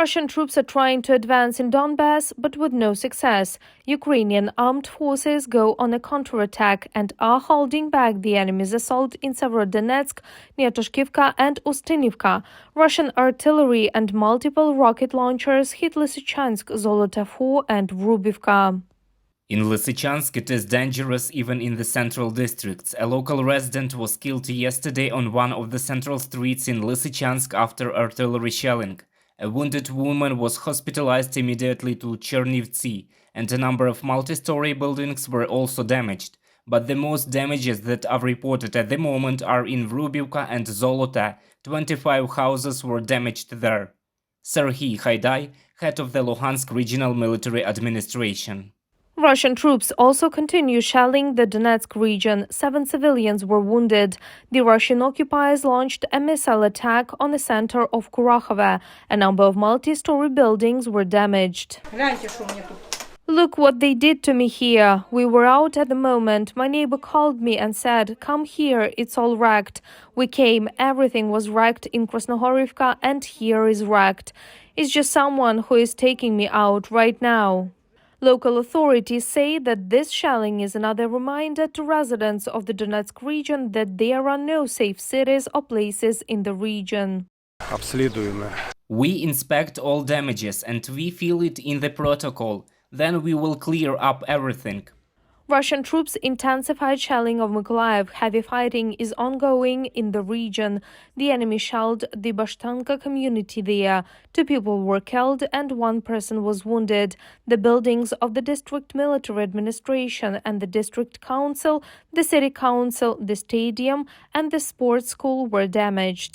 Russian troops are trying to advance in Donbass, but with no success. Ukrainian armed forces go on a counterattack and are holding back the enemy's assault in Severodonetsk, near Toshkivka and Ustinivka. Russian artillery and multiple rocket launchers hit Lysychansk, Zolota 4 and Vrubivka. In Lysychansk, it is dangerous even in the central districts. A local resident was killed yesterday on one of the central streets in Lysychansk after artillery shelling. A wounded woman was hospitalized immediately to Chernivtsi, and a number of multi-story buildings were also damaged. But the most damages that are reported at the moment are in Vrubivka and Zolota. 25 houses were damaged there. Serhiy Haidai, head of the Luhansk Regional Military Administration. Russian troops also continue shelling the Donetsk region. 7 civilians were wounded. The Russian occupiers launched a missile attack on the center of Kurakhove. A number of multi-story buildings were damaged. Look what they did to me here. We were out at the moment. My neighbor called me and said, "Come here, it's all wrecked." We came, everything was wrecked in Krasnohorivka, and here is wrecked. It's just someone who is taking me out right now. Local authorities say that this shelling is another reminder to residents of the Donetsk region that there are no safe cities or places in the region. We inspect all damages and we feel it in the protocol. Then we will clear up everything. Russian troops intensified shelling of Mykolaiv. Heavy fighting is ongoing in the region. The enemy shelled the Bashtanka community there. 2 people were killed and 1 person was wounded. The buildings of the district military administration and the district council, the city council, the stadium and the sports school were damaged.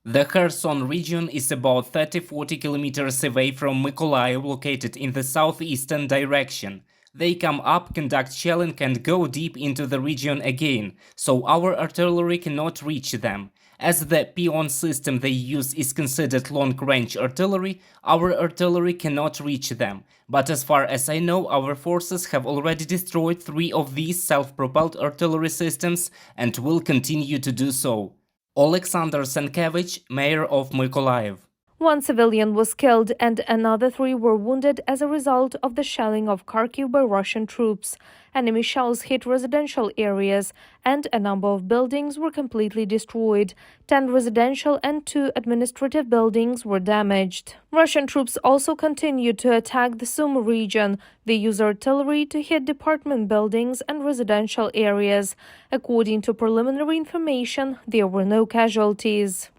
The Kherson region is about 30-40 kilometers away from Mykolaiv, located in the southeastern direction. They come up, conduct shelling and go deep into the region again, so our artillery cannot reach them. As the Pion system they use is considered long-range artillery, our artillery cannot reach them. But as far as I know, our forces have already destroyed 3 of these self-propelled artillery systems and will continue to do so. Alexander Senkevich, mayor of Mykolaiv. 1 civilian was killed and another 3 were wounded as a result of the shelling of Kharkiv by Russian troops. Enemy shells hit residential areas and a number of buildings were completely destroyed. 10 residential and 2 administrative buildings were damaged. Russian troops also continue to attack the Sumy region. They use artillery to hit department buildings and residential areas. According to preliminary information, there were no casualties.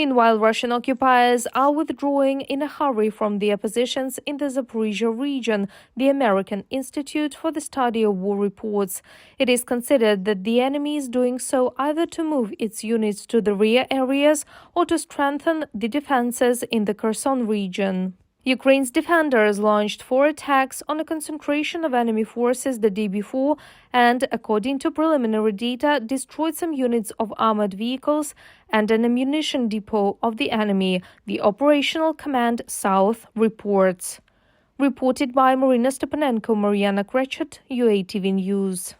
Meanwhile, Russian occupiers are withdrawing in a hurry from the oppositions in the Zaporizhzhia region, the American Institute for the Study of War reports. It is considered that the enemy is doing so either to move its units to the rear areas or to strengthen the defenses in the Kherson region. Ukraine's defenders launched 4 attacks on a concentration of enemy forces the day before and, according to preliminary data, destroyed some units of armored vehicles and an ammunition depot of the enemy, the Operational Command South reports. Reported by Marina Stepanenko, Mariana Krechet, UATV News.